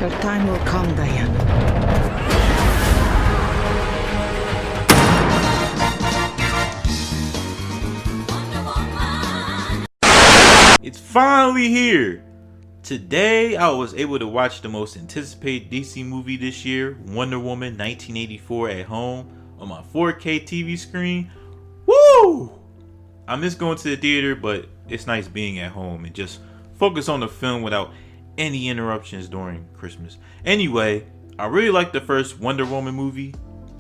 Your time will come, Diane. It's finally here! Today, I was able to watch the most anticipated DC movie this year, Wonder Woman 1984 at home on my 4K TV screen. Woo! I miss going to the theater, but it's nice being at home and just focus on the film without any interruptions during Christmas. Anyway, I really liked the first Wonder Woman movie.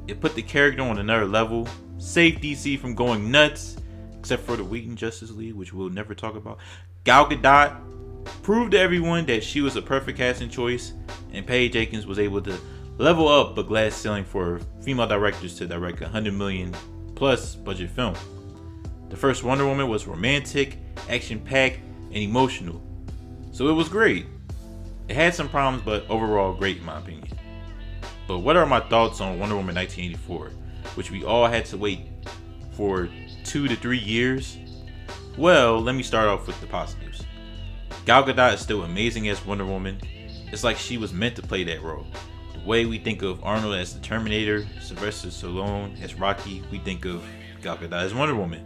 It put the character on another level, saved DC from going nuts, except for the Whedon Justice League, which we'll never talk about. Gal Gadot proved to everyone that she was a perfect casting choice, and Patty Jenkins was able to level up a glass ceiling for female directors to direct a $100 million plus budget film. The first Wonder Woman was romantic, action-packed, and emotional, so it was great. It had some problems, but overall great in my opinion. But what are my thoughts on Wonder Woman 1984, which we all had to wait for 2 to 3 years? Well, let me start off with the positives. Gal Gadot is still amazing as Wonder Woman. It's like she was meant to play that role. The way we think of Arnold as the Terminator, Sylvester Stallone as Rocky, we think of Gal Gadot as Wonder Woman.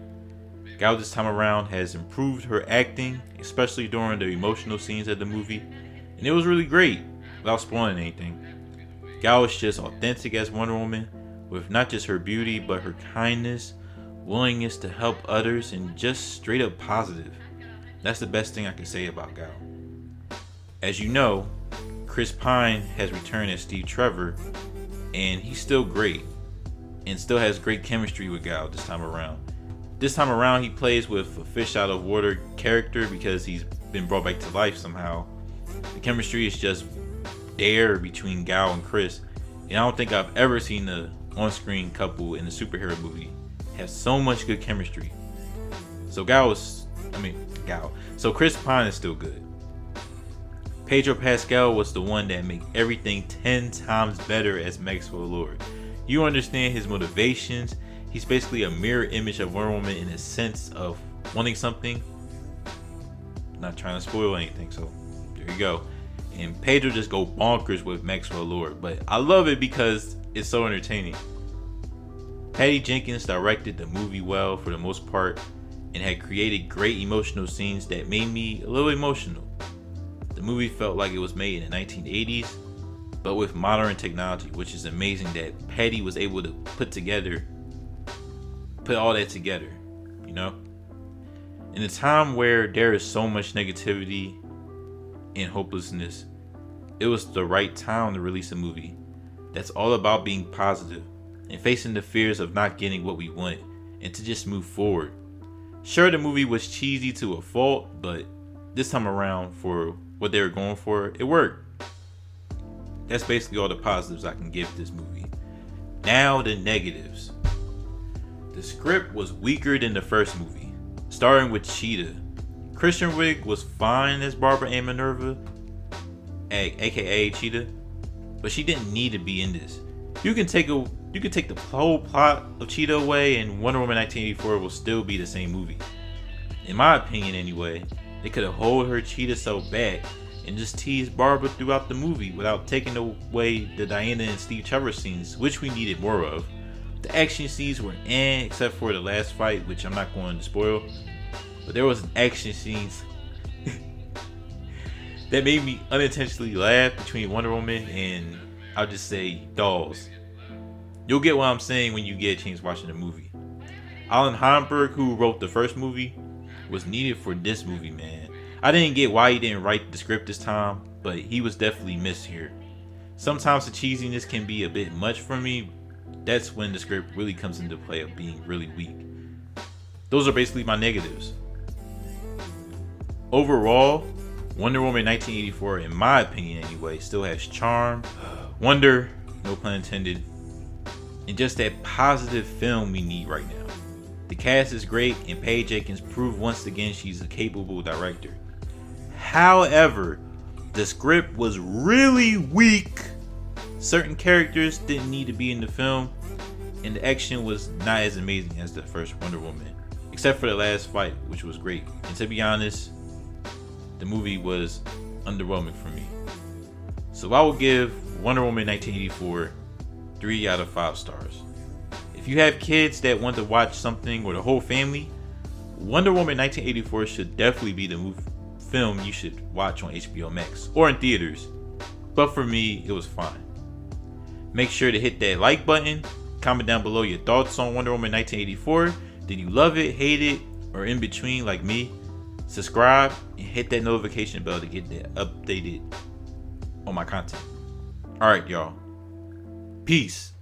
Gal this time around has improved her acting, especially during the emotional scenes of the movie, and it was really great, without spoiling anything. Gal is just authentic as Wonder Woman, with not just her beauty, but her kindness, willingness to help others, and just straight up positive. That's the best thing I can say about Gal. As you know, Chris Pine has returned as Steve Trevor, and he's still great, and still has great chemistry with Gal this time around. This time around, he plays with a fish out of water character because he's been brought back to life somehow. The chemistry is just there between Gal and Chris, and I don't think I've ever seen the on-screen couple in a superhero movie have so much good chemistry. So So Chris Pine is still good. Pedro Pascal was the one that made everything 10 times better as Maxwell Lord. You understand his motivations. He's basically a mirror image of Wonder Woman in a sense of wanting something. Not trying to spoil anything, so there you go. And Pedro just go bonkers with Maxwell Lord, but I love it because it's so entertaining. Patty Jenkins directed the movie well for the most part and had created great emotional scenes that made me a little emotional. The movie felt like it was made in the 1980s, but with modern technology, which is amazing that Patty was able to put all that together, you know? In a time where there is so much negativity and hopelessness, it was the right time to release a movie that's all about being positive and facing the fears of not getting what we want and to just move forward. Sure, the movie was cheesy to a fault, but this time around, for what they were going for, it worked. That's basically all the positives I can give this movie. Now the negatives. The script was weaker than the first movie, starting with Cheetah. Kristen Wiig was fine as Barbara Ann Minerva, aka Cheetah, but she didn't need to be in this. You can take the whole plot of Cheetah away and Wonder Woman 1984 will still be the same movie. In my opinion anyway, they could have held her Cheetah self back and just teased Barbara throughout the movie without taking away the Diana and Steve Trevor scenes, which we needed more of. The action scenes were except for the last fight, which I'm not going to spoil, but there was an action scenes that made me unintentionally laugh between Wonder Woman and, I'll just say, dolls. You'll get what I'm saying when you get a chance watching the movie. Alan Heinberg, who wrote the first movie, was needed for this movie, man. I didn't get why he didn't write the script this time, but he was definitely missed here. Sometimes the cheesiness can be a bit much for me. That's when the script really comes into play of being really weak. Those are basically my negatives. Overall, Wonder Woman 1984, in my opinion anyway, still has charm, wonder, no pun intended, and just that positive film we need right now. The cast is great, and Patty Jenkins proved once again she's a capable director. However, the script was really weak. Certain characters didn't need to be in the film, and the action was not as amazing as the first Wonder Woman, except for the last fight, which was great. And to be honest, the movie was underwhelming for me. So So I will give Wonder Woman 1984 3 out of 5 stars. If you have kids that want to watch something, or the whole family, Wonder Woman 1984 should definitely be the film you should watch on HBO Max or in theaters. But for me, it was fine. Make sure to hit that like button. Comment down below your thoughts on Wonder Woman 1984. Did you love it, hate it, or in between like me? Subscribe and hit that notification bell to get that updated on my content. Alright, y'all. Peace.